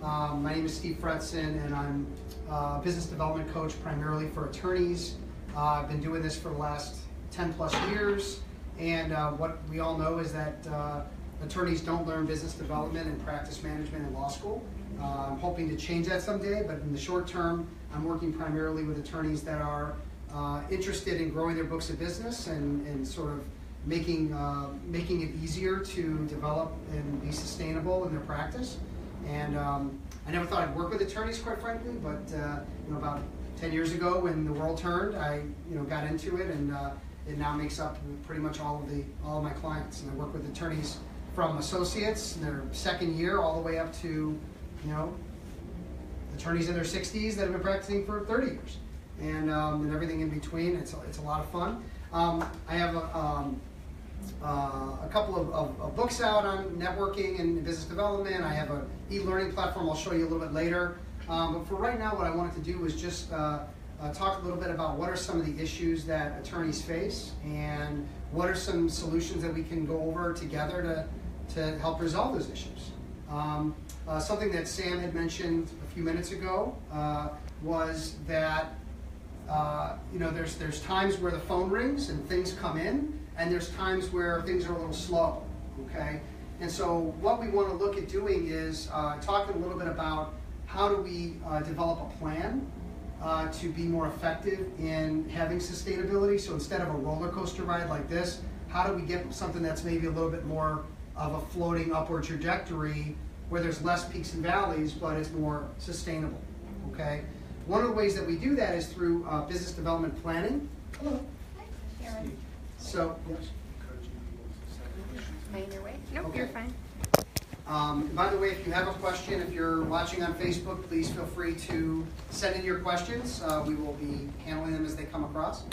My name is Steve Fretzin, and I'm a business development coach primarily for attorneys. I've been doing this for the last 10 plus years, and what we all know is that attorneys don't learn business development and practice management in law school. I'm hoping to change that someday, but in the short term, I'm working primarily with attorneys that are interested in growing their books of business and sort of making it easier to develop and be sustainable in their practice. And I never thought I'd work with attorneys, quite frankly, but about 10 years ago when the world turned, I got into it, and it now makes up pretty much all of my clients. And I work with attorneys from associates in their second year all the way up to attorneys in their 60s that have been practicing for 30 years, and everything in between. It's a lot of fun. I have a couple of books out on networking and business development. I have an e-learning platform I'll show you a little bit later. But for right now, what I wanted to do is just talk a little bit about what are some of the issues that attorneys face and what are some solutions that we can go over together to help resolve those issues. Something that Sam had mentioned a few minutes ago was that there's times where the phone rings and things come in, and there's times where things are a little slow, okay? And so what we want to look at doing is talking a little bit about how do we develop a plan to be more effective in having sustainability. So instead of a roller coaster ride like this, how do we get something that's maybe a little bit more of a floating upward trajectory where there's less peaks and valleys, but it's more sustainable, okay? One of the ways that we do that is through business development planning. Hello. Hi. So, yes. Am I your way? Nope, Okay. You're fine. By the way, if you have a question, if you're watching on Facebook, please feel free to send in your questions. We will be handling them as they come across.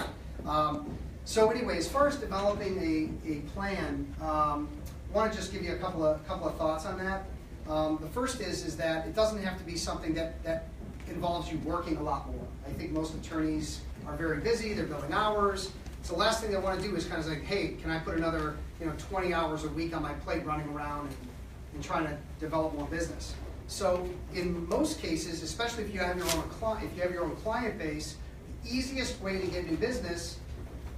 So anyway, as far as developing a plan, I want to just give you a couple of thoughts on that. The first is that it doesn't have to be something that involves you working a lot more. I think most attorneys are very busy, they're building hours. So the last thing they want to do is kind of like, hey, can I put another 20 hours a week on my plate running around and trying to develop more business? So in most cases, especially if you have your own client base, the easiest way to get new business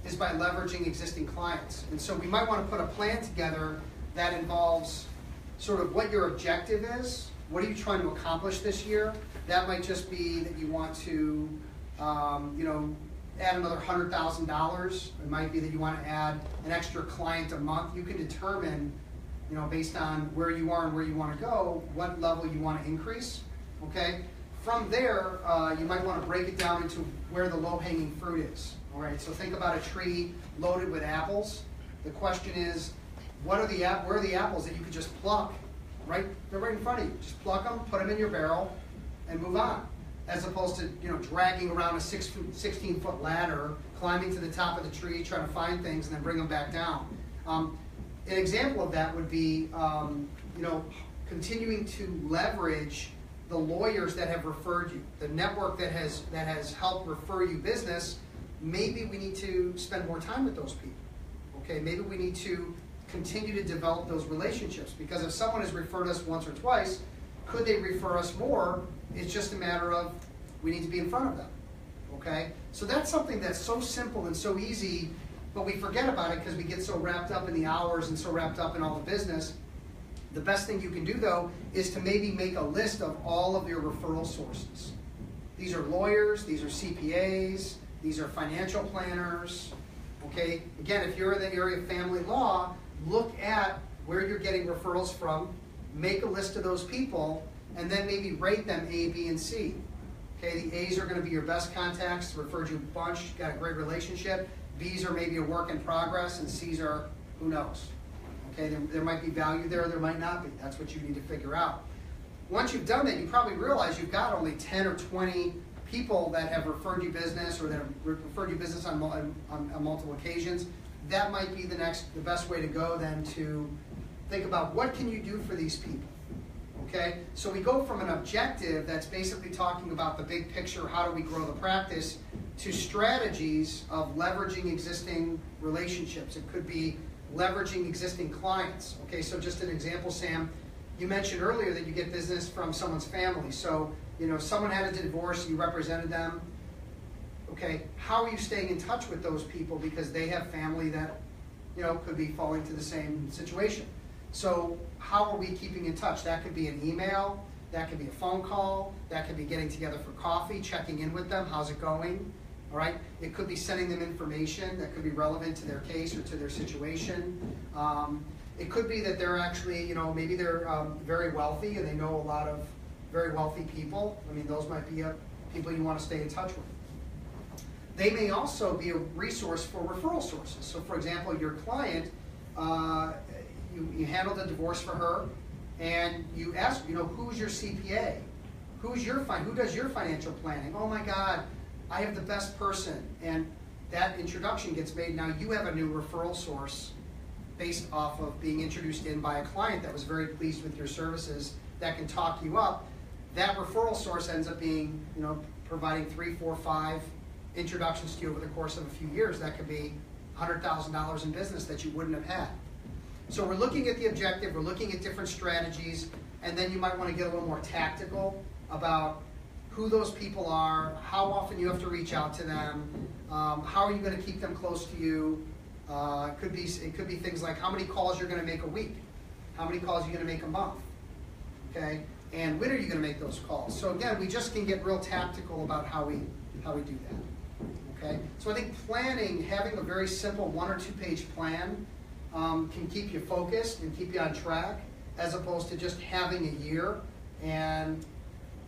is by leveraging existing clients. And so we might want to put a plan together that involves sort of what your objective is. What are you trying to accomplish this year? That might just be that you want to, add another $100,000. It might be that you want to add an extra client a month. You can determine, based on where you are and where you want to go, what level you want to increase. Okay. From there, you might want to break it down into where the low-hanging fruit is. All right. So think about a tree loaded with apples. The question is, where are the apples that you could just pluck? Right, they're right in front of you. Just pluck them, put them in your barrel, and move on. As opposed to dragging around a 16-foot ladder, climbing to the top of the tree, trying to find things, and then bring them back down. An example of that would be, continuing to leverage the lawyers that have referred you, the network that has helped refer you business. Maybe we need to spend more time with those people. Okay, maybe we need to continue to develop those relationships, because if someone has referred us once or twice, could they refer us more? It's just a matter of we need to be in front of them. Okay, so that's something that's so simple and so easy, but we forget about it because we get so wrapped up in the hours and so wrapped up in all the business. The best thing you can do, though, is to maybe make a list of all of your referral sources. These are lawyers, these are CPAs, these are financial planners. Okay, again, if you're in the area of family law, look at where you're getting referrals from, make a list of those people, and then maybe rate them A, B, and C. Okay, the A's are going to be your best contacts, referred you a bunch, got a great relationship. B's are maybe a work in progress, and C's are who knows. Okay, there might be value there, there might not be. That's what you need to figure out. Once you've done that, you probably realize you've got only 10 or 20 people that have referred you business, or that have referred you business on multiple occasions. That might be the best way to go then, to think about what can you do for these people. Okay, so we go from an objective that's basically talking about the big picture, how do we grow the practice, to strategies of leveraging existing relationships. It could be leveraging existing clients. Okay, so just an example, Sam, You mentioned earlier that you get business from someone's family. So, someone had a divorce, you represented them. Okay, how are you staying in touch with those people because they have family that, could be falling to the same situation? So how are we keeping in touch? That could be an email, that could be a phone call, that could be getting together for coffee, checking in with them, how's it going? All right, it could be sending them information that could be relevant to their case or to their situation. It could be that they're actually, maybe they're very wealthy and they know a lot of very wealthy people. I mean, those might be people you want to stay in touch with. They may also be a resource for referral sources. So for example, your client, you handled a divorce for her and you ask, who's your CPA? Who does your financial planning? Oh my God, I have the best person. And that introduction gets made. Now you have a new referral source based off of being introduced in by a client that was very pleased with your services that can talk you up. That referral source ends up being, providing 3, 4, 5 introductions to you over the course of a few years. That could be $100,000 in business that you wouldn't have had. So we're looking at the objective, we're looking at different strategies, and then you might want to get a little more tactical about who those people are, how often you have to reach out to them, how are you going to keep them close to you. It could be things like how many calls you're going to make a week, how many calls you're going to make a month, okay? And when are you going to make those calls? So again, we just can get real tactical about how we do that. Okay? So I think planning, having a very simple 1 or 2 page plan can keep you focused and keep you on track, as opposed to just having a year and,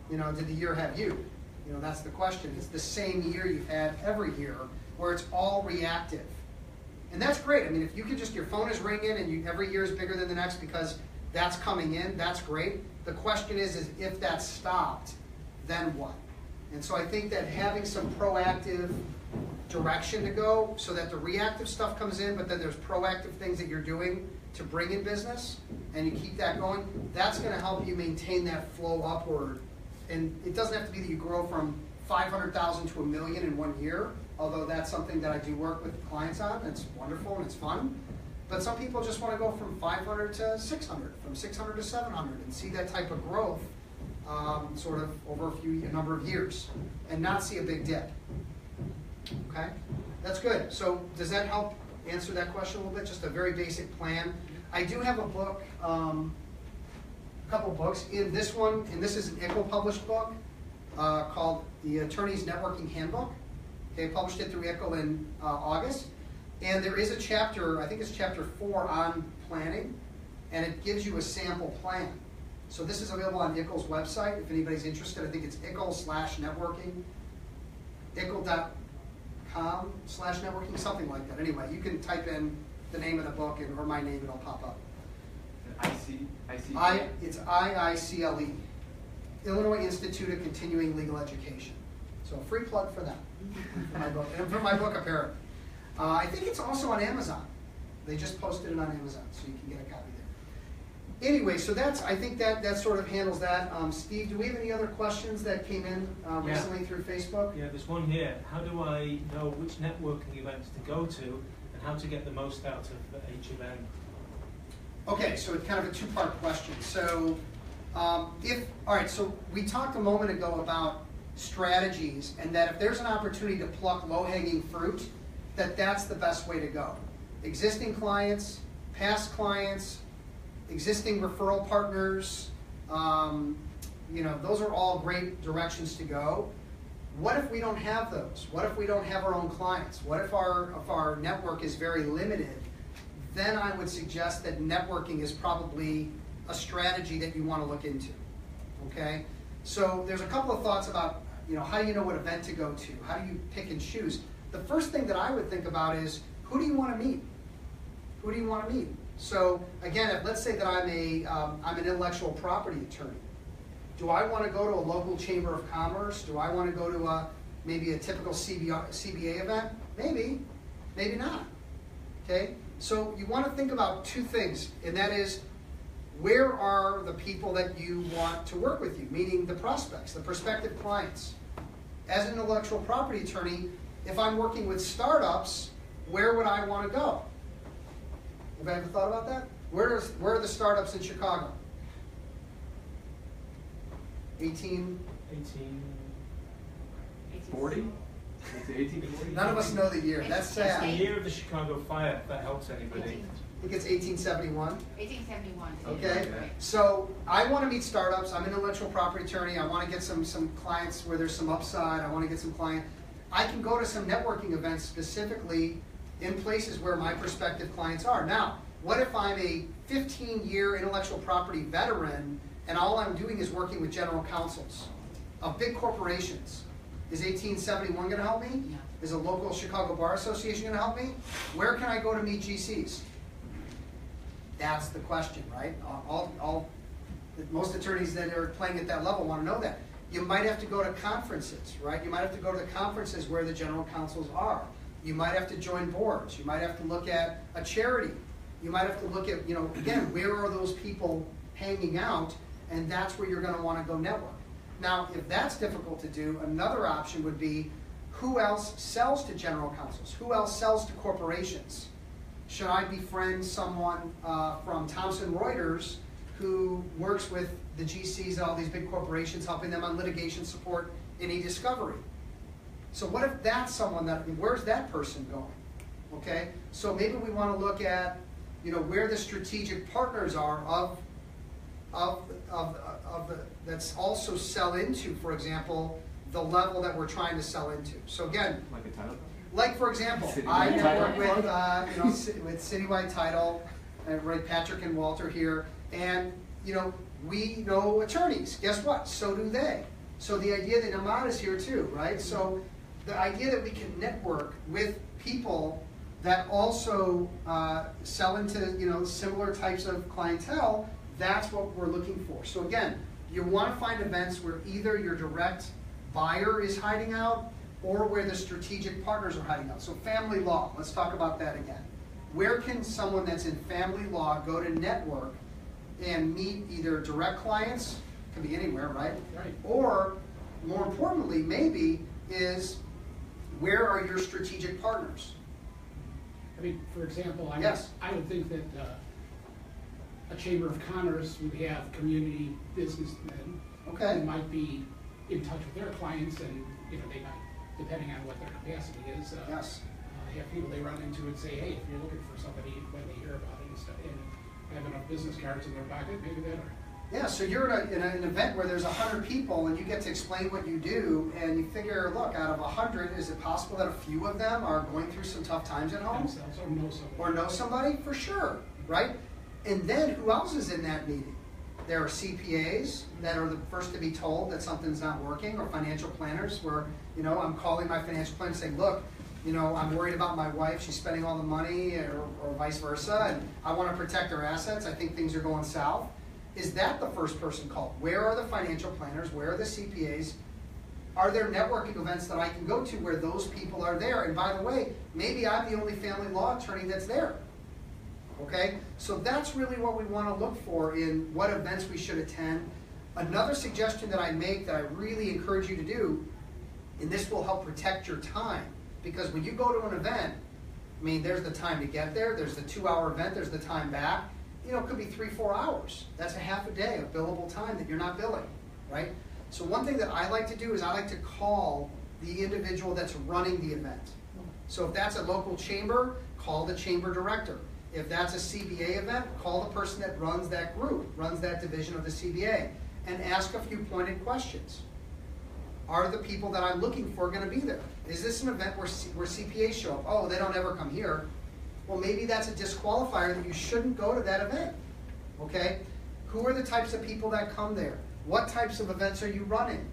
did the year have you? That's the question. It's the same year you've had every year where it's all reactive. And that's great. I mean, if you can your phone is ringing and every year is bigger than the next because that's coming in, that's great. The question is if that stopped, then what? And so I think that having some proactive direction to go so that the reactive stuff comes in, but then there's proactive things that you're doing to bring in business and you keep that going, that's going to help you maintain that flow upward. And it doesn't have to be that you grow from 500,000 to $1 million in 1 year, although that's something that I do work with clients on. It's wonderful and it's fun. But some people just want to go from 500 to 600, from 600 to 700 and see that type of growth sort of over a number of years and not see a big dip. Okay, that's good. So does that help answer that question a little bit? Just a very basic plan. I do have a book, a couple books. In this one, and this is an ICL published book called The Attorney's Networking Handbook. Okay, published it through ICL in August. And there is a chapter, I think it's chapter 4 on planning, and it gives you a sample plan. So this is available on ICL's website if anybody's interested. I think it's ICL/networking, ICL.com/networking, something like that. Anyway, you can type in the name of the book or my name, it'll pop up. It's IICLE, Illinois Institute of Continuing Legal Education. So a free plug for that, for my book, and for my book apparently. I think it's also on Amazon. They just posted it on Amazon, so you can get a copy there. Anyway, so I think that sort of handles that. Steve, do we have any other questions that came in recently through Facebook? Yeah, there's one here. How do I know which networking events to go to and how to get the most out of each event? Okay, so it's kind of a 2-part question. So, all right, so we talked a moment ago about strategies and that if there's an opportunity to pluck low-hanging fruit, that's the best way to go. Existing clients, past clients, existing referral partners, those are all great directions to go. What if we don't have those? What if we don't have our own clients? What if our network is very limited? Then I would suggest that networking is probably a strategy that you want to look into, okay? So there's a couple of thoughts about, how do you know what event to go to? How do you pick and choose? The first thing that I would think about is, who do you want to meet? Who do you want to meet? So again, let's say that I'm an intellectual property attorney. Do I want to go to a local chamber of commerce? Do I want to go to maybe a typical CBA event? Maybe, maybe not. Okay, so you want to think about 2 things, and that is, where are the people that you want to work with you, meaning the prospects, the prospective clients. As an intellectual property attorney, if I'm working with startups, where would I want to go? Have you ever thought about that? Where are the startups in Chicago? 18? 40? It's 1840? None of us know the year. That's The sad. year of the Chicago fire, if that helps anybody. I think it's 1871. 1871. Okay, Right. so I want to meet startups. I'm an intellectual property attorney. I want to get some clients where there's some upside. I want to get some client. I can go to some networking events specifically in places where my prospective clients are. Now, what if I'm a 15-year intellectual property veteran and all I'm doing is working with general counsels of big corporations? Is 1871 going to help me? No. Is a local Chicago Bar Association going to help me? Where can I go to meet GCs? That's the question, right? Most attorneys that are playing at that level want to know that. You might have to go to conferences, right? You might have to go to the conferences where the general counsels are. You might have to join boards. You might have to look at a charity. You might have to look at, again, where are those people hanging out? And that's where you're going to want to go network. Now, if that's difficult to do, another option would be who else sells to general counsels? Who else sells to corporations? Should I befriend someone from Thomson Reuters who works with the GCs at all these big corporations, helping them on litigation support in e-discovery? So what if that's someone where's that person going? Okay, so maybe we want to look at, where the strategic partners are that's also sell into, for example, the level that we're trying to sell into. So again, Like a title? like for example, I network with Citywide Title, right? Patrick and Walter here, and we know attorneys. Guess what? So do they. So the idea that Ahmad is here too, right? So the idea that we can network with people that also sell into similar types of clientele, that's what we're looking for. So again, you want to find events where either your direct buyer is hiding out or where the strategic partners are hiding out. So family law, let's talk about that again. Where can someone that's in family law go to network and meet either direct clients, could be anywhere, right? Right. Or more importantly, maybe, is where are your strategic partners? I mean, for example, Yes. I would think that a chamber of commerce would have community businessmen Okay. who might be in touch with their clients, and they might, depending on what their capacity is, Yes. have people they run into and say, hey, if you're looking for somebody when they hear about it and stuff, and have enough business cards in their pocket, maybe they are. Yeah, so you're in an event where there's 100 people and you get to explain what you do, and you figure, look, out of 100, is it possible that a few of them are going through some tough times at home? Themselves or know somebody. Or know somebody? For sure, right? And then who else is in that meeting? There are CPAs that are the first to be told that something's not working, or financial planners where, I'm calling my financial planner saying, look, I'm worried about my wife, she's spending all the money, or vice versa, and I want to protect her assets, I think things are going south. Is that the first person called? Where are the financial planners? Where are the CPAs? Are there networking events that I can go to where those people are there? And by the way, maybe I'm the only family law attorney that's there. Okay? So that's really what we want to look for in what events we should attend. Another suggestion that I make that I really encourage you to do, and this will help protect your time, because when you go to an event, there's the time to get there, there's the 2-hour event, there's the time back. It could be 3-4 hours. That's a half a day of billable time that you're not billing, right? So one thing that I like to do is I like to call the individual that's running the event. So if that's a local chamber, call the chamber director. If that's a CBA event, call the person that runs that group, runs that division of the CBA, and ask a few pointed questions. Are the people that I'm looking for going to be there? Is this an event where CPAs show up? Oh, they don't ever come here. Well, maybe that's a disqualifier that you shouldn't go to that event, okay? Who are the types of people that come there? What types of events are you running?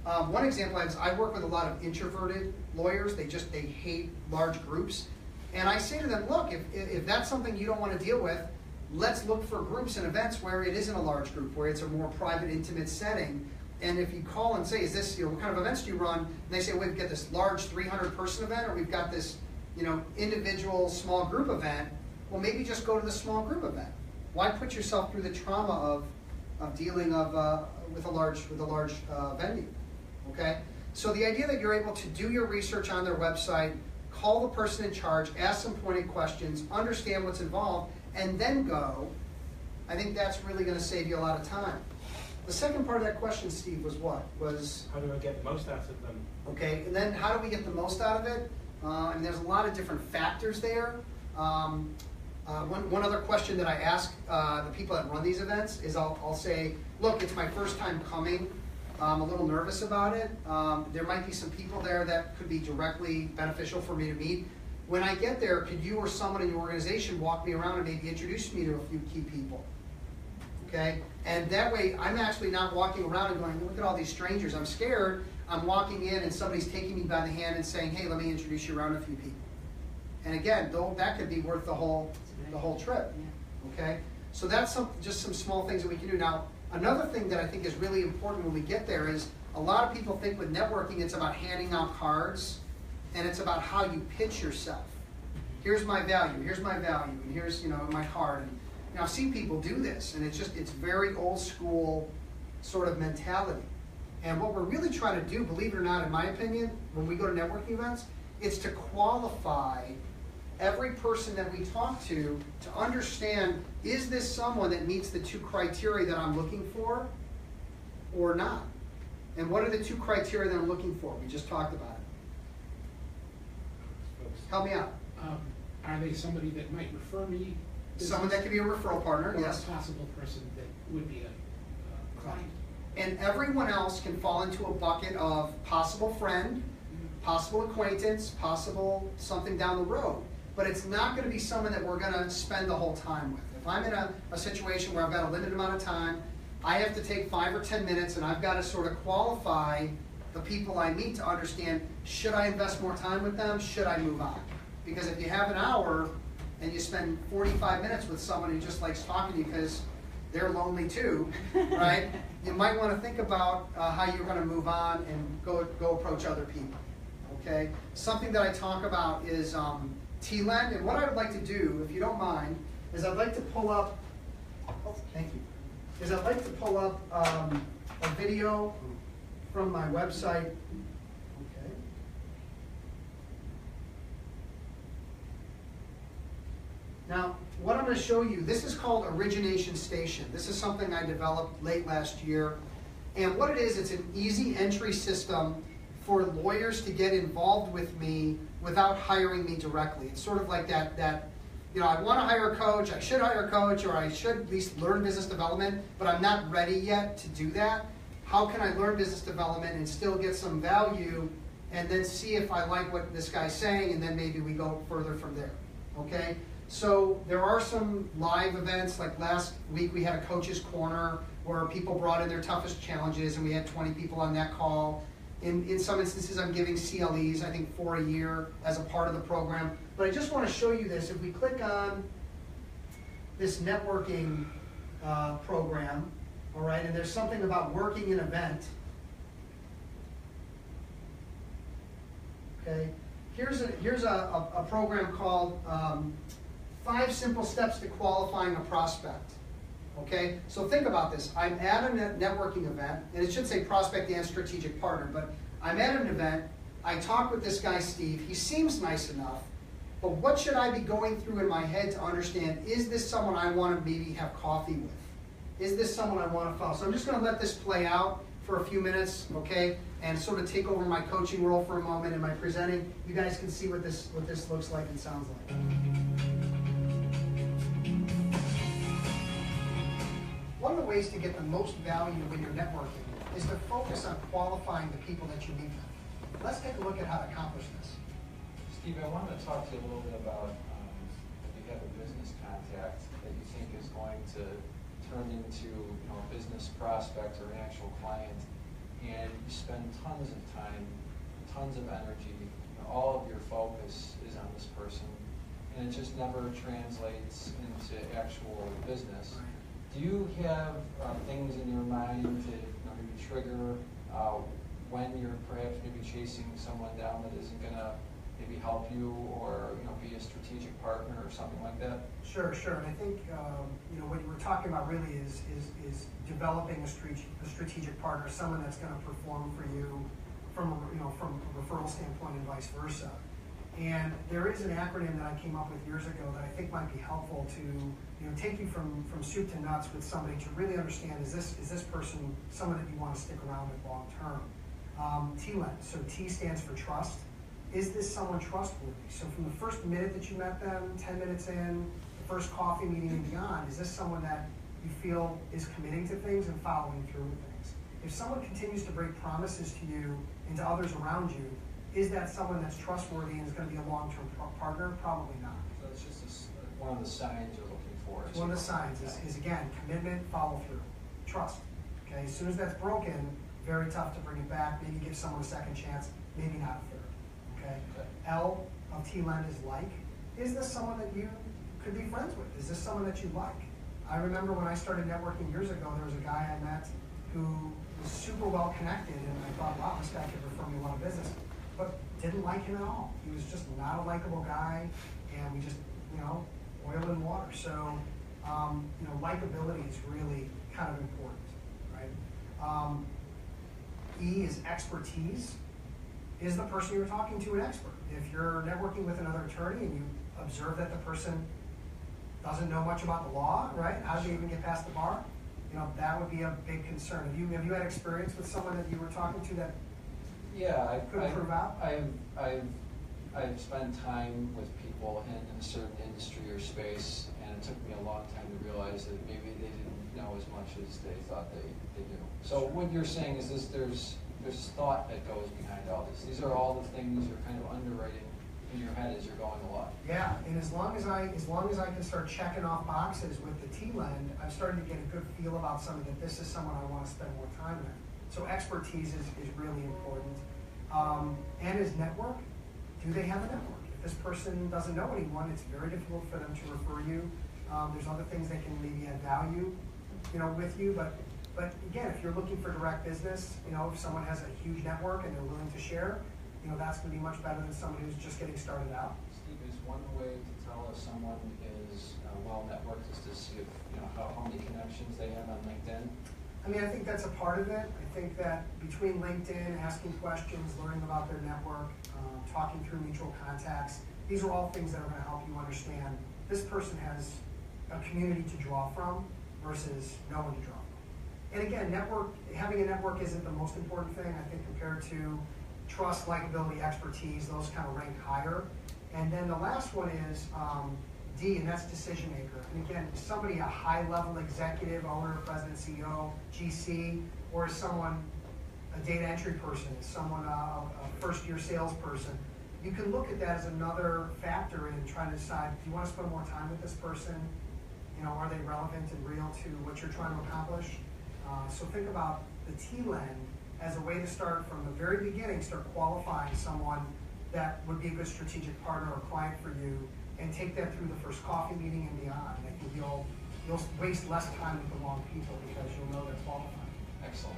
One example is I work with a lot of introverted lawyers. They hate large groups. And I say to them, look, if that's something you don't want to deal with, let's look for groups and events where it isn't a large group, where it's a more private, intimate setting. And if you call and say, is this, what kind of events do you run? And they say, we've got this large 300-person event, or we've got this individual small group event. Well, maybe just go to the small group event. Why put yourself through the trauma of dealing with a large venue? Okay. So the idea that you're able to do your research on their website, call the person in charge, ask some pointed questions, understand what's involved, and then go. I think that's really going to save you a lot of time. The second part of that question, Steve, was what? Was, How do I get the most out of them? okay, and then how do we get the most out of it? And there's a lot of different factors there. One other question that I ask the people that run these events is I'll say, look, it's my first time coming. I'm a little nervous about it. There might be some people there that could be directly beneficial for me to meet. When I get there, could you or someone in your organization walk me around and maybe introduce me to a few key people? Okay? And that way, I'm actually not walking around and going, look at all these strangers. I'm scared. I'm walking in and somebody's taking me by the hand and saying, hey, let me introduce you around a few people. And again, though, that could be worth the whole trip. Okay? So that's just some small things that we can do. Now, another thing that I think is really important when we get there is a lot of people think with networking it's about handing out cards and it's about how you pitch yourself. Here's my value, and here's my card. And I've seen people do this, and it's very old school sort of mentality. And what we're really trying to do, believe it or not, in my opinion, when we go to networking events, it's to qualify every person that we talk to understand, is this someone that meets the two criteria that I'm looking for or not? And what are the two criteria that I'm looking for? We just talked about it. Help me out. Are they somebody that might refer me? Someone that could be a referral partner, or yes. a possible person that would be a client? And everyone else can fall into a bucket of possible friend, possible acquaintance, possible something down the road. But it's not going to be someone that we're going to spend the whole time with. If I'm in a situation where I've got a limited amount of time, I have to take 5 or 10 minutes and I've got to sort of qualify the people I meet to understand, should I invest more time with them? Should I move on? Because if you have an hour and you spend 45 minutes with someone who just likes talking to you because they're lonely too, right? You might want to think about how you're going to move on and go approach other people, okay? Something that I talk about is T-Lend, and what I would like to do, if you don't mind, is I'd like to pull up, thank you, is I'd like to pull up a video from my website. Okay. Now, what I'm going to show you, this is called Origination Station. This is something I developed late last year. And what it is, it's an easy entry system for lawyers to get involved with me without hiring me directly. It's sort of like that I want to hire a coach, I should hire a coach, or I should at least learn business development, but I'm not ready yet to do that. How can I learn business development and still get some value and then see if I like what this guy's saying, and then maybe we go further from there, okay? So there are some live events, like last week we had a coach's corner where people brought in their toughest challenges and we had 20 people on that call. In some instances I'm giving CLEs, I think 4 a year as a part of the program. But I just want to show you this. If we click on this networking program, all right, and there's something about working an event. Okay, here's a program called 5 Simple Steps to Qualifying a Prospect. Okay, so think about this. I'm at a networking event, and it should say prospect and strategic partner, but I'm at an event. I talk with this guy, Steve. He seems nice enough, but what should I be going through in my head to understand, is this someone I want to maybe have coffee with? Is this someone I want to follow? So I'm just going to let this play out for a few minutes, okay, and sort of take over my coaching role for a moment in my presenting. You guys can see what this looks like and sounds like. One of the ways to get the most value when you're networking is to focus on qualifying the people that you meet with. Let's take a look at how to accomplish this. Steve, I wanted to talk to you a little bit about if you have a business contact that you think is going to turn into a business prospect or an actual client, and you spend tons of time, tons of energy, all of your focus is on this person, and it just never translates into actual business. Right. Do you have things in your mind to maybe trigger when you're perhaps maybe chasing someone down that isn't going to maybe help you or be a strategic partner or something like that? Sure. And I think what we're talking about really is developing a strategic partner, someone that's going to perform for you from a referral standpoint and vice versa. And there is an acronym that I came up with years ago that I think might be helpful to take you from soup to nuts with somebody to really understand, is this person someone that you want to stick around with long term? TLEN, so T stands for trust. Is this someone trustworthy? So from the first minute that you met them, 10 minutes in, the first coffee meeting and beyond, is this someone that you feel is committing to things and following through with things? If someone continues to break promises to you and to others around you, is that someone that's trustworthy and is going to be a long-term partner? Probably not. So it's just one of the signs you're looking for. One of the signs is again, commitment, follow through, trust. Okay, as soon as that's broken, very tough to bring it back. Maybe give someone a second chance, maybe not a third. Okay. L of TLEN is like. Is this someone that you could be friends with? Is this someone that you like? I remember when I started networking years ago, there was a guy I met who was super well connected, and I thought, wow, this guy could refer me a lot of business, but didn't like him at all. He was just not a likable guy, and we just, oil and water. So, likability is really kind of important, right? E is expertise. Is the person you're talking to an expert? If you're networking with another attorney and you observe that the person doesn't know much about the law, right? How did they even get past the bar? That would be a big concern. Have you had experience with someone that you were talking to that couldn't prove out? I've spent time with people in a certain industry or space, and it took me a long time to realize that maybe they didn't know as much as they thought they knew. So what you're saying is there's thought that goes behind all this. These are all the things you're kind of underwriting in your head as you're going along. Yeah, and as long as I can start checking off boxes with the TLEN, I'm starting to get a good feel about somebody that this is someone I want to spend more time with. So expertise is really important. And is network. Do they have a network? If this person doesn't know anyone, it's very difficult for them to refer you. There's other things that can maybe add value, with you. But again, if you're looking for direct business, if someone has a huge network and they're willing to share, that's going to be much better than somebody who's just getting started out. Steve, is one way to tell if someone is well networked is to see if how many connections they have on LinkedIn? I think that's a part of it. I think that between LinkedIn, asking questions, learning about their network, talking through mutual contacts, these are all things that are going to help you understand this person has a community to draw from versus no one to draw from. And again, having a network isn't the most important thing. I think compared to trust, likability, expertise, those kind of rank higher. And then the last one is D, and that's decision maker. And again, is somebody a high-level executive, owner, president, CEO, GC, or is someone a data entry person? Is someone a first-year salesperson? You can look at that as another factor in trying to decide, do you want to spend more time with this person? Are they relevant and real to what you're trying to accomplish? So think about the TLEN as a way to start from the very beginning, start qualifying someone that would be a good strategic partner or client for you, and take that through the first coffee meeting and beyond. I think you'll waste less time with the wrong people because you'll know they're qualified. Excellent.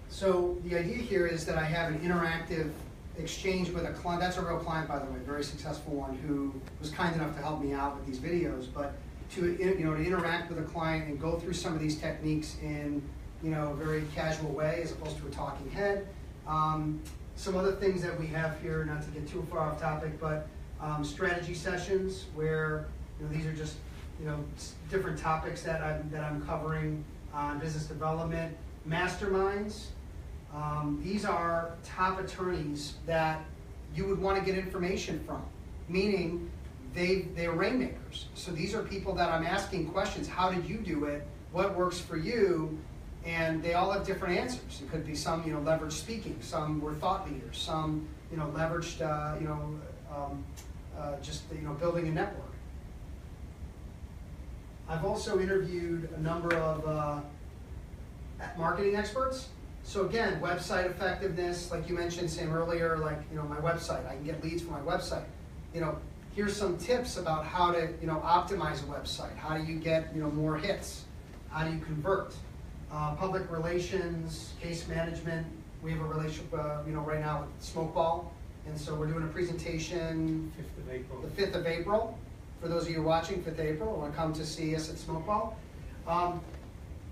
So the idea here is that I have an interactive exchange with a client. That's a real client, by the way, very successful one, who was kind enough to help me out with these videos. But to interact with a client and go through some of these techniques in a very casual way as opposed to a talking head. Some other things that we have here, not to get too far off topic, but strategy sessions where these are just different topics that I'm covering on business development. Masterminds. These are top attorneys that you would want to get information from, meaning they're rainmakers. So these are people that I'm asking questions. How did you do it? What works for you? And they all have different answers. It could be some, leveraged speaking. Some were thought leaders. Some, leveraged, building a network. I've also interviewed a number of marketing experts. So again, website effectiveness, like you mentioned, Sam, earlier, my website. I can get leads from my website. Here's some tips about how to, optimize a website. How do you get, more hits? How do you convert? Public relations, case management. We have a relationship, right now with Smokeball. And so we're doing a presentation 5th of April. The 5th of April. For those of you watching, 5th of April, want to come to see us at Smokeball.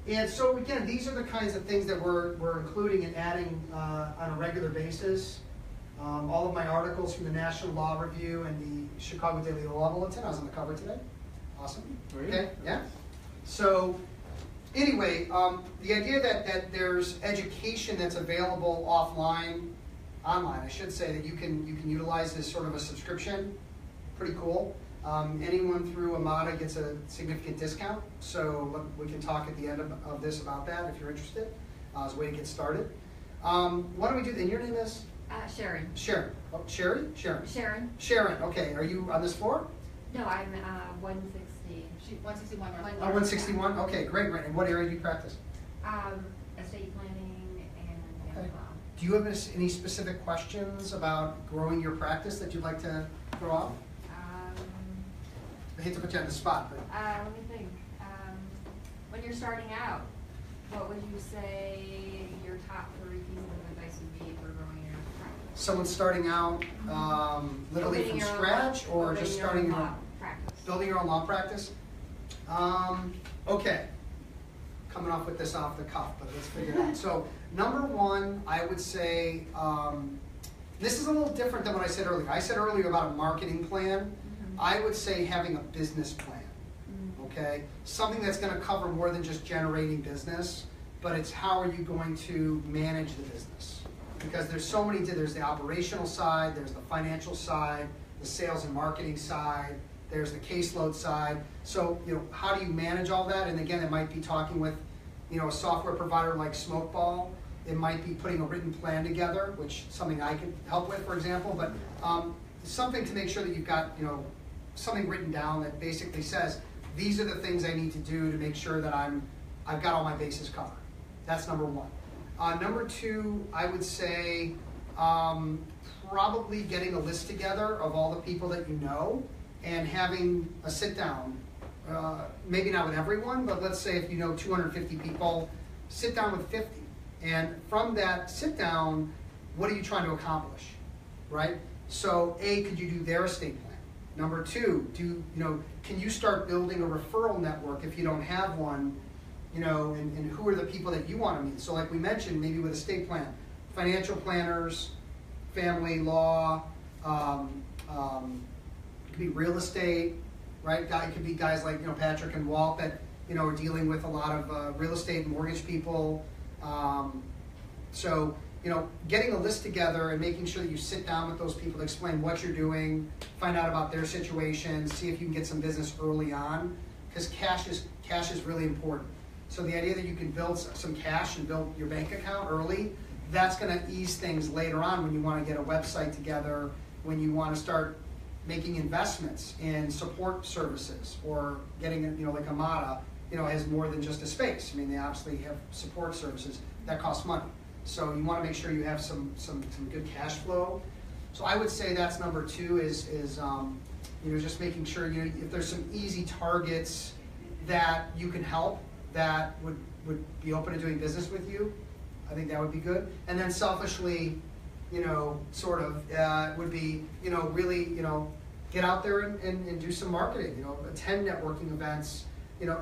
And so again, these are the kinds of things that we're including and adding on a regular basis. All of my articles from the National Law Review and the Chicago Daily Law Bulletin, I was on the cover today. Awesome. Were you? Okay, yeah. So anyway, the idea that there's education that's available online, I should say, that you can utilize as sort of a subscription, pretty cool. Anyone through Amada gets a significant discount, so we can talk at the end of this about that if you're interested, as a way to get started. Why don't we do, and your name is? Sharon. Sharon. Oh, Sherry? Sharon. Sharon? Sharon, okay. Are you on this floor? No, I'm 160. 161. 161? Okay, great. And what area do you practice? Estate planning and Okay. law. Do you have any specific questions about growing your practice that you'd like to throw out? I hate to put you on the spot, but Let me think. When you're starting out, what would you say your top 3 pieces of advice would be for growing your practice? someone starting out literally Opening from your own scratch law- or opening just your starting own your law own? practice. Building your own law practice? Okay. Coming off with this off the cuff, but let's figure it out. So, number 1, I would say, this is a little different than what I said earlier. I said earlier about a marketing plan. I would say having a business plan, okay? Something that's gonna cover more than just generating business, but it's how are you going to manage the business? Because there's so many, there's the operational side, there's the financial side, the sales and marketing side, there's the caseload side. So, how do you manage all that? And again, it might be talking with, a software provider like Smokeball. It might be putting a written plan together, which is something I could help with, for example. But something to make sure that you've got, something written down that basically says, these are the things I need to do to make sure that I've got all my bases covered. That's number 1. Number 2, I would say probably getting a list together of all the people that you know and having a sit down. Maybe not with everyone, but let's say if you know 250 people, sit down with 50. And from that sit down, what are you trying to accomplish, right? So A, could you do their estate plan? Number 2, can you start building a referral network if you don't have one, and who are the people that you want to meet? So like we mentioned, maybe with estate plan, financial planners, family law, it could be real estate, right? It could be guys like, Patrick and Walt that, are dealing with a lot of real estate and mortgage people. So, getting a list together and making sure that you sit down with those people to explain what you're doing, find out about their situation, see if you can get some business early on, because cash is really important. So the idea that you can build some cash and build your bank account early, that's going to ease things later on when you want to get a website together, when you want to start making investments in support services or getting, like Amada, has more than just a space. I mean, they obviously have support services that cost money. So you want to make sure you have some good cash flow. So I would say that's number 2 is just making sure, if there's some easy targets that you can help that would be open to doing business with you, I think that would be good. And then selfishly, would be, really, get out there and do some marketing, attend networking events,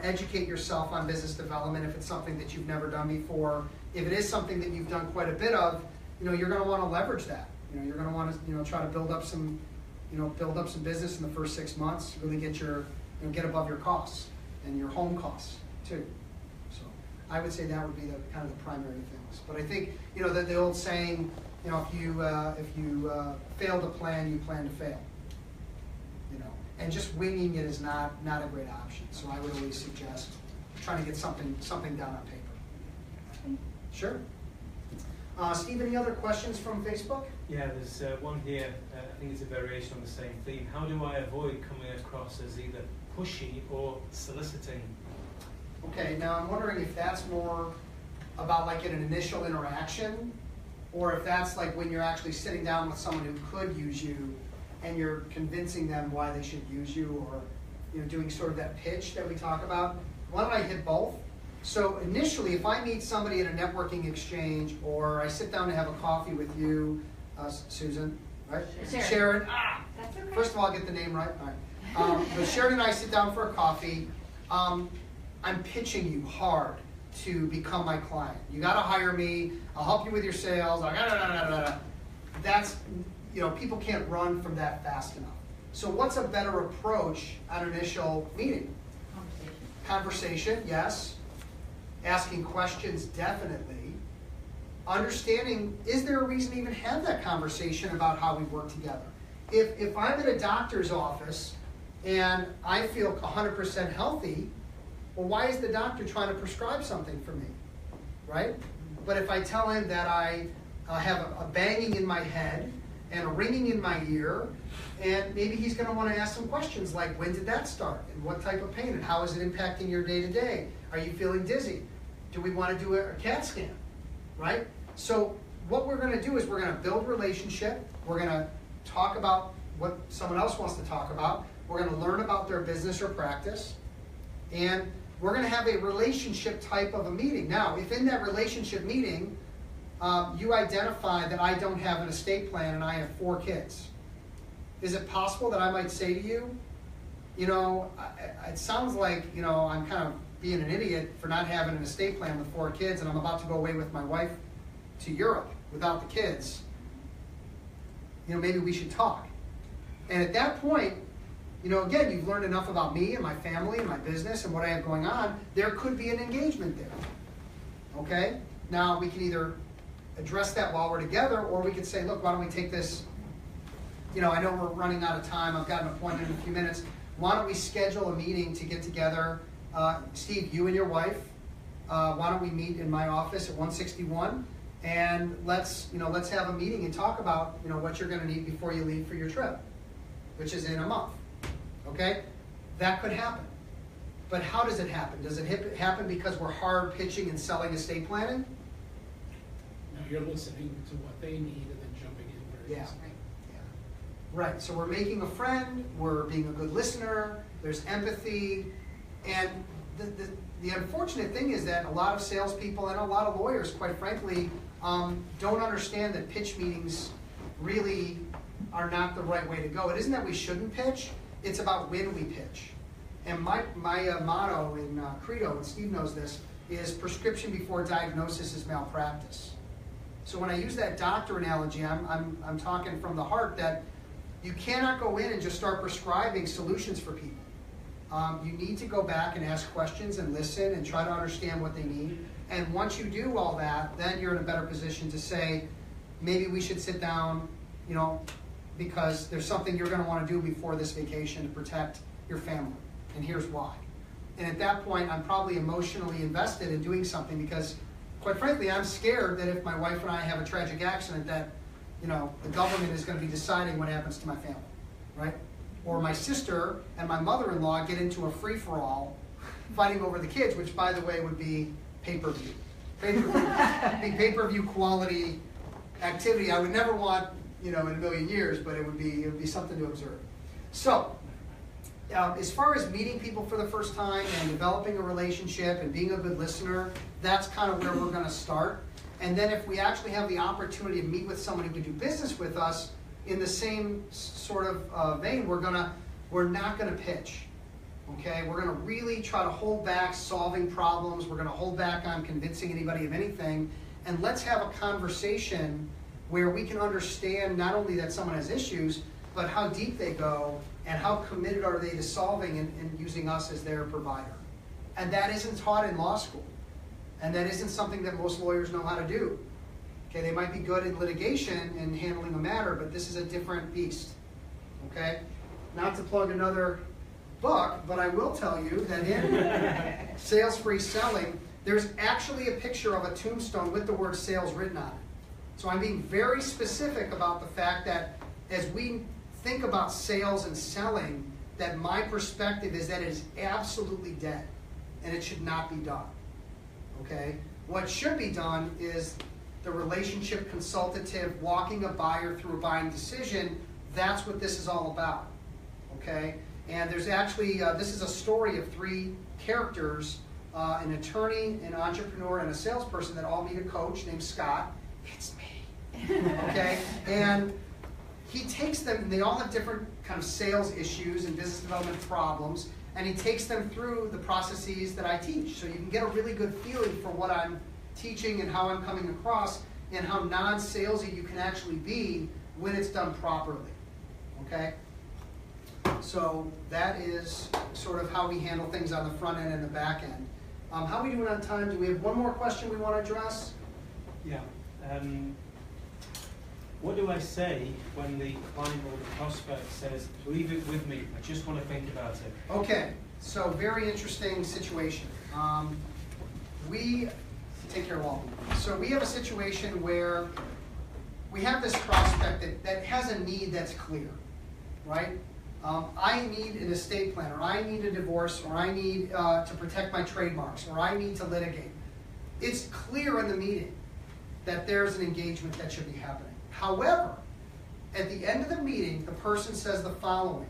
educate yourself on business development if it's something that you've never done before. If it is something that you've done quite a bit of, you're going to want to leverage that. You're going to want to, try to build up some business in the first 6 months, really get above your costs and your home costs too. So I would say that would be the kind of the primary things. But I think, the old saying, if you fail to plan, you plan to fail. And just winging it is not a great option. So I would always suggest trying to get something down on paper. Sure. Steve, any other questions from Facebook? Yeah, there's one here. I think it's a variation on the same theme. How do I avoid coming across as either pushy or soliciting? Okay, now I'm wondering if that's more about like in an initial interaction, or if that's like when you're actually sitting down with someone who could use you and you're convincing them why they should use you, or doing sort of that pitch that we talk about. Why don't I hit both? So initially, if I meet somebody at a networking exchange, or I sit down to have a coffee with you, Susan, right? Sharon. That's okay. First of all, I'll get the name right. All right. But Sharon and I sit down for a coffee. I'm pitching you hard. to become my client. You got to hire me. I'll help you with your sales. That's, people can't run from that fast enough. So what's a better approach at an initial meeting? Conversation, yes. Asking questions, definitely. Understanding, is there a reason to even have that conversation about how we work together? If I'm in a doctor's office and I feel 100% healthy, well, why is the doctor trying to prescribe something for me, right? But if I tell him that I have a banging in my head and a ringing in my ear, and maybe he's going to want to ask some questions like, when did that start? And what type of pain? And how is it impacting your day-to-day? Are you feeling dizzy? Do we want to do a CAT scan, right? So what we're going to do is we're going to build relationship. We're going to talk about what someone else wants to talk about. We're going to learn about their business or practice. And we're going to have a relationship type of a meeting. Now, if in that relationship meeting, you identify that I don't have an estate plan and I have 4 kids, is it possible that I might say to you, it sounds like, I'm kind of being an idiot for not having an estate plan with 4 kids, and I'm about to go away with my wife to Europe without the kids. Maybe we should talk. And at that point, again, you've learned enough about me and my family and my business and what I have going on. There could be an engagement there. Okay? Now, we can either address that while we're together, or we could say, look, why don't we take this, I know we're running out of time. I've got an appointment in a few minutes. Why don't we schedule a meeting to get together? Steve, you and your wife, why don't we meet in my office at 161, and let's have a meeting and talk about, what you're going to need before you leave for your trip, which is in a month. Okay? That could happen. But how does it happen? Does it happen because we're hard pitching and selling estate planning? No, you're listening to what they need and then jumping in where Yeah. it's. Right, so we're making a friend, we're being a good listener, there's empathy, and the unfortunate thing is that a lot of salespeople and a lot of lawyers, quite frankly, don't understand that pitch meetings really are not the right way to go. It isn't that we shouldn't pitch, it's about when we pitch. And my motto in Credo, and Steve knows this, is prescription before diagnosis is malpractice. So when I use that doctor analogy, I'm talking from the heart that you cannot go in and just start prescribing solutions for people. You need to go back and ask questions and listen and try to understand what they need. And once you do all that, then you're in a better position to say, maybe we should sit down, because there's something you're going to want to do before this vacation to protect your family. And here's why. And at that point, I'm probably emotionally invested in doing something because, quite frankly, I'm scared that if my wife and I have a tragic accident that, the government is going to be deciding what happens to my family, right? Or my sister and my mother-in-law get into a free-for-all fighting over the kids, which, by the way, would be pay-per-view. Pay-per-view quality activity I would never want, in a million years, but it would be something to observe. So, as far as meeting people for the first time and developing a relationship and being a good listener, that's kind of where we're going to start. And then if we actually have the opportunity to meet with someone who can do business with us in the same sort of vein, we're not going to pitch. Okay? We're going to really try to hold back solving problems. We're going to hold back on convincing anybody of anything. And let's have a conversation where we can understand not only that someone has issues, but how deep they go and how committed are they to solving and using us as their provider. And that isn't taught in law school. And that isn't something that most lawyers know how to do. Okay, they might be good in litigation and handling a matter, but this is a different beast. Okay? Not to plug another book, but I will tell you that in Sales Free Selling, there's actually a picture of a tombstone with the word sales written on it. So I'm being very specific about the fact that as we think about sales and selling, that my perspective is that it is absolutely dead and it should not be done. Okay? What should be done is the relationship consultative, walking a buyer through a buying decision. That's what this is all about. Okay? And there's actually, this is a story of 3 characters, an attorney, an entrepreneur, and a salesperson that all meet a coach named Scott. It's me. Okay? And he takes them, and they all have different kind of sales issues and business development problems, and he takes them through the processes that I teach. So you can get a really good feeling for what I'm teaching and how I'm coming across and how non-salesy you can actually be when it's done properly, okay? So that is sort of how we handle things on the front end and the back end. How are we doing on time? Do we have one more question we want to address? Yeah. What do I say when the client or the prospect says, leave it with me, I just want to think about it? Okay, so very interesting situation. We take care of all of them. So we have a situation where we have this prospect that has a need that's clear, right? I need an estate plan, or I need a divorce, or I need to protect my trademarks, or I need to litigate. It's clear in the meeting that there's an engagement that should be happening. However, at the end of the meeting, the person says the following: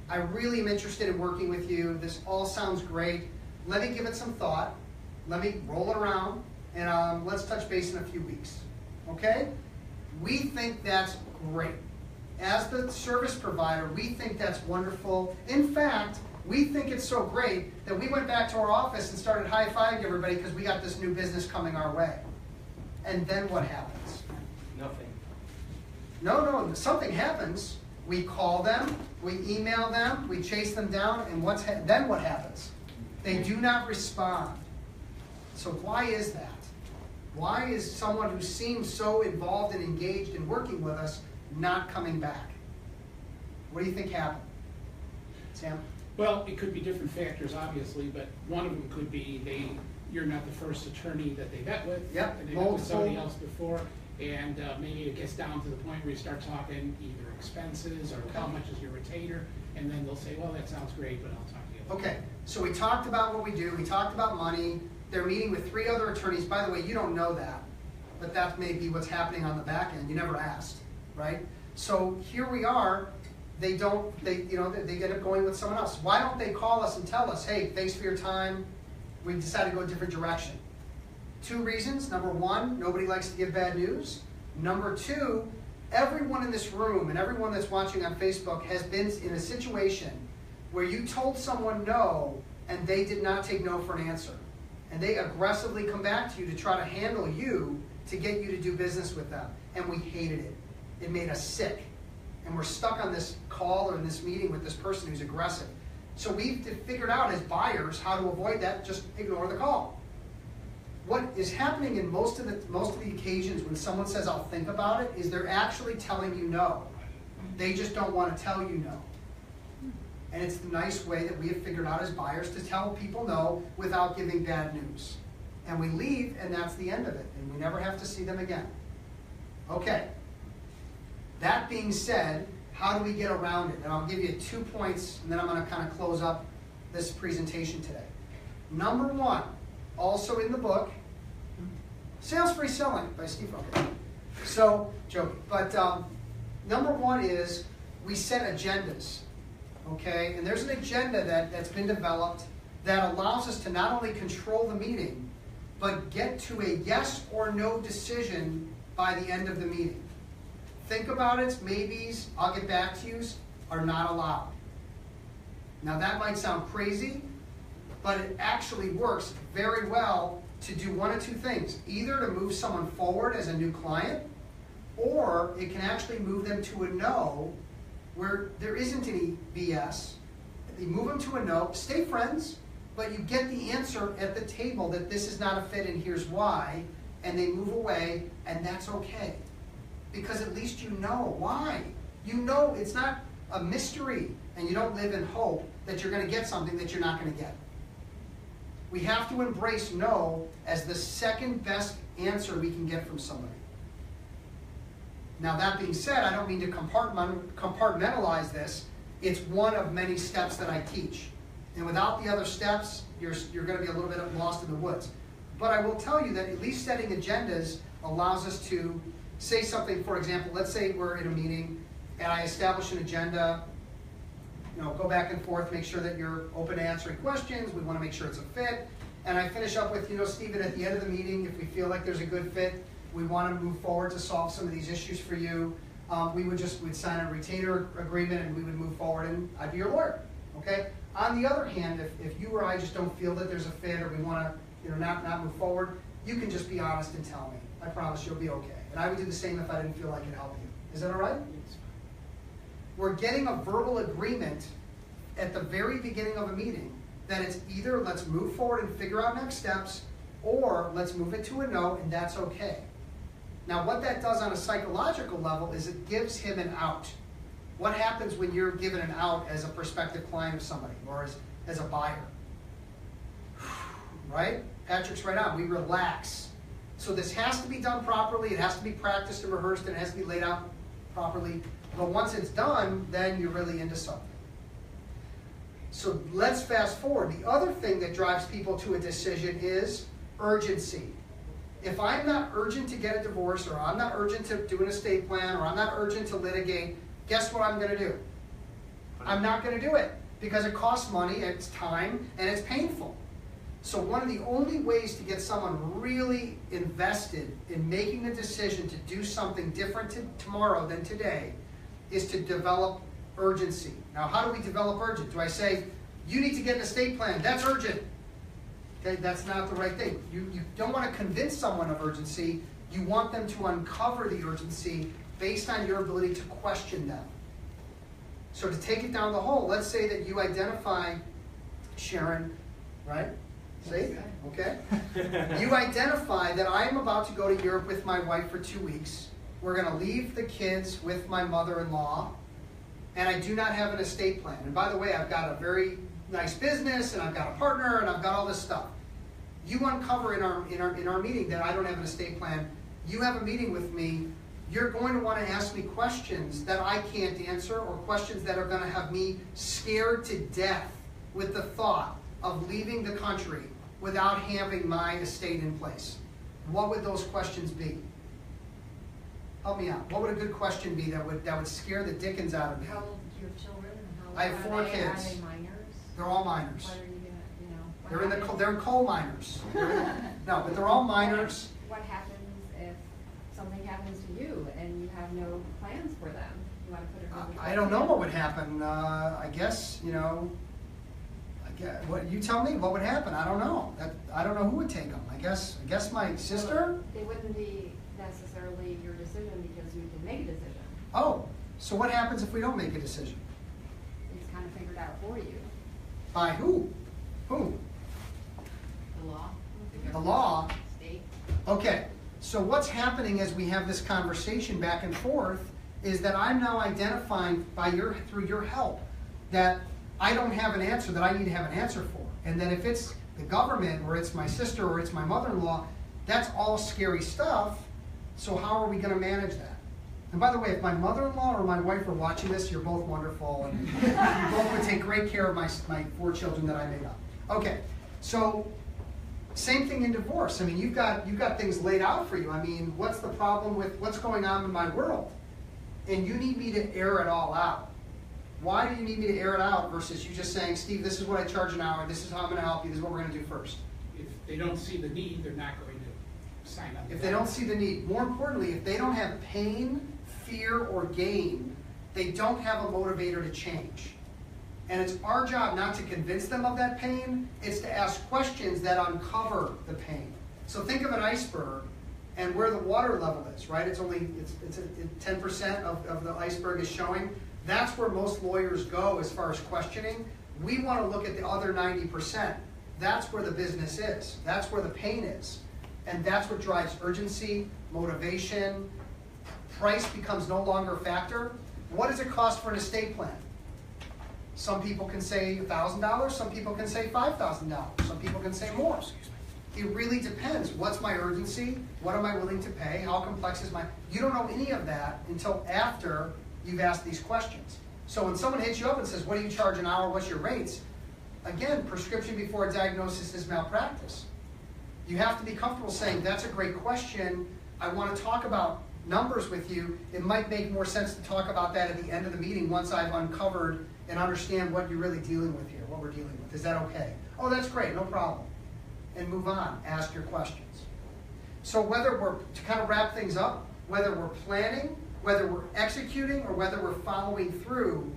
I really am interested in working with you. This all sounds great. Let me give it some thought. Let me roll it around, and let's touch base in a few weeks. Okay? We think that's great. As the service provider, we think that's wonderful. In fact, we think it's so great that we went back to our office and started high-fiving everybody because we got this new business coming our way. And then what happens? Nothing. No, something happens. We call them, we email them, we chase them down, and then what happens? They do not respond. So why is that? Why is someone who seems so involved and engaged in working with us not coming back? What do you think happened? Sam? Well, it could be different factors, obviously, but one of them could be you're not the first attorney that they met with. Yep, And they met with somebody else before, and maybe it gets down to the point where you start talking either expenses or how much is your retainer, and then they'll say, well, that sounds great, but I'll talk to you later. Okay, so we talked about what we do, we talked about money. They're meeting with 3 other attorneys. By the way, you don't know that, but that may be what's happening on the back end. You never asked, right? So here we are. They get up going with someone else. Why don't they call us and tell us, hey, thanks for your time. We decided to go a different direction. 2 reasons. Number 1, nobody likes to give bad news. Number 2, everyone in this room and everyone that's watching on Facebook has been in a situation where you told someone no and they did not take no for an answer. And they aggressively come back to you to try to handle you to get you to do business with them. And we hated it. It made us sick. And we're stuck on this call or in this meeting with this person who's aggressive. So we've figured out as buyers how to avoid that. Just ignore the call. What is happening in most of the occasions when someone says, I'll think about it, is they're actually telling you no. They just don't want to tell you no. And it's the nice way that we have figured out as buyers to tell people no without giving bad news. And we leave, and that's the end of it. And we never have to see them again. Okay. That being said, how do we get around it? And I'll give you 2 points, and then I'm going to kind of close up this presentation today. Number 1, also in the book, Sales Free Selling by Steve Fretzin. So, joking. But number 1 is we set agendas. Okay? And there's an agenda that's been developed that allows us to not only control the meeting, but get to a yes or no decision by the end of the meeting. Think about it, maybes, I'll get back to yous, are not allowed. Now that might sound crazy, but it actually works very well to do one of 2 things. Either to move someone forward as a new client, or it can actually move them to a no where there isn't any BS. You move them to a no, stay friends, but you get the answer at the table that this is not a fit and here's why, and they move away, and that's okay. Because at least you know why. You know it's not a mystery, and you don't live in hope that you're going to get something that you're not going to get. We have to embrace no as the second best answer we can get from somebody. Now that being said, I don't mean to compartmentalize this. It's one of many steps that I teach. And without the other steps, you're going to be a little bit lost in the woods. But I will tell you that at least setting agendas allows us to say something. For example, let's say we're in a meeting and I establish an agenda, go back and forth, make sure that you're open to answering questions. We want to make sure it's a fit. And I finish up with, Stephen, at the end of the meeting, if we feel like there's a good fit, we want to move forward to solve some of these issues for you. we'd sign a retainer agreement and we would move forward and I'd be your lawyer, okay? On the other hand, if you or I just don't feel that there's a fit or we wanna, not move forward, you can just be honest and tell me. I promise you'll be okay. And I would do the same if I didn't feel I could help you. Is that all right? We're getting a verbal agreement at the very beginning of a meeting that it's either let's move forward and figure out next steps, or let's move it to a no, and that's okay. Now, what that does on a psychological level is it gives him an out. What happens when you're given an out as a prospective client of somebody, or as a buyer? Right? Patrick's right on. We relax. So this has to be done properly. It has to be practiced and rehearsed, and it has to be laid out properly. But once it's done, then you're really into something. So let's fast forward. The other thing that drives people to a decision is urgency. If I'm not urgent to get a divorce, or I'm not urgent to do an estate plan, or I'm not urgent to litigate, guess what I'm going to do? I'm not going to do it because it costs money, it's time, and it's painful. So one of the only ways to get someone really invested in making a decision to do something different tomorrow than today is to develop urgency. Now, how do we develop urgent? Do I say, you need to get an estate plan, that's urgent? Okay, that's not the right thing. You don't want to convince someone of urgency. You want them to uncover the urgency based on your ability to question them. So to take it down the hole, let's say that you identify, Sharon, right? See? Okay. You identify that I'm about to go to Europe with my wife for 2 weeks. We're going to leave the kids with my mother-in-law, and I do not have an estate plan. And by the way, I've got a very nice business, and I've got a partner, and I've got all this stuff. You uncover in our meeting that I don't have an estate plan. You have a meeting with me. You're going to want to ask me questions that I can't answer, or questions that are going to have me scared to death with the thought of leaving the country without having my estate in place. What would those questions be? Help me out. What would a good question be that would scare the dickens out of me? How old are your children? I have 4 kids. Are they minors? They're all minors. What are you gonna, They're coal miners. No, but they're all minors. What happens if something happens to you and you have no plans for them? You want to put it in I don't know what would happen. I guess, what you tell me what would happen. I don't know. I don't know who would take them. I guess my sister. They wouldn't be necessarily your decision because you can make a decision. Oh, so what happens if we don't make a decision? It's kind of figured out for you. By who? Who? The law. The law. State. Okay. So what's happening as we have this conversation back and forth is that I'm now identifying through your help that I don't have an answer that I need to have an answer for. And that if it's the government, or it's my sister, or it's my mother-in-law, that's all scary stuff. So how are we going to manage that? And by the way, if my mother-in-law or my wife are watching this, you're both wonderful, and you both would take great care of my 4 children that I made up. Okay, so same thing in divorce. I mean, you've got things laid out for you. I mean, what's the problem with what's going on in my world? And you need me to air it all out. Why do you need me to air it out versus you just saying, Steve, this is what I charge an hour, this is how I'm going to help you, this is what we're going to do first? If they don't see the need, they're not going to sign up. If they don't see the need, more importantly, if they don't have pain, fear, or gain, they don't have a motivator to change. And it's our job not to convince them of that pain, it's to ask questions that uncover the pain. So think of an iceberg and where the water level is, right? It's 10% of the iceberg is showing. That's where most lawyers go as far as questioning. We want to look at the other 90%. That's where the business is. That's where the pain is. And that's what drives urgency, motivation. Price becomes no longer a factor. What does it cost for an estate plan? Some people can say $1,000. Some people can say $5,000. Some people can say more. It really depends. What's my urgency? What am I willing to pay? How complex is my... You don't know any of that until after you've asked these questions. So when someone hits you up and says, what do you charge an hour? What's your rates? Again, prescription before diagnosis is malpractice. You have to be comfortable saying, that's a great question. I want to talk about numbers with you. It might make more sense to talk about that at the end of the meeting once I've uncovered and understand what you're really dealing with here, what we're dealing with. Is that okay? Oh, that's great, no problem. And move on, ask your questions. So whether we're, to kind of wrap things up, whether we're planning whether we're executing or whether we're following through,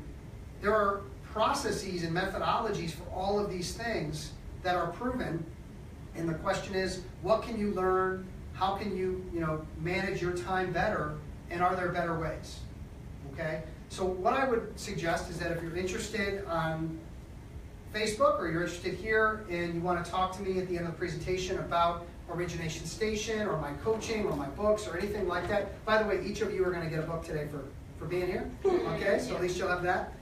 there are processes and methodologies for all of these things that are proven. And the question is, what can you learn? How can you, manage your time better? And are there better ways? Okay? So what I would suggest is that if you're interested on Facebook or you're interested here and you want to talk to me at the end of the presentation about Origination Station or my coaching or my books or anything like that. By the way, each of you are going to get a book today for being here. Okay? So at least you'll have that.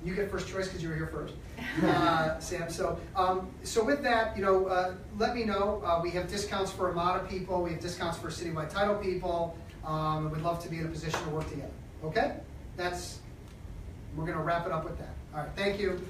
You get first choice because you were here first, Sam. So with that, let me know. We have discounts for Armada people. We have discounts for Citywide Title people. We'd love to be in a position to work together. Okay? We're going to wrap it up with that. All right. Thank you.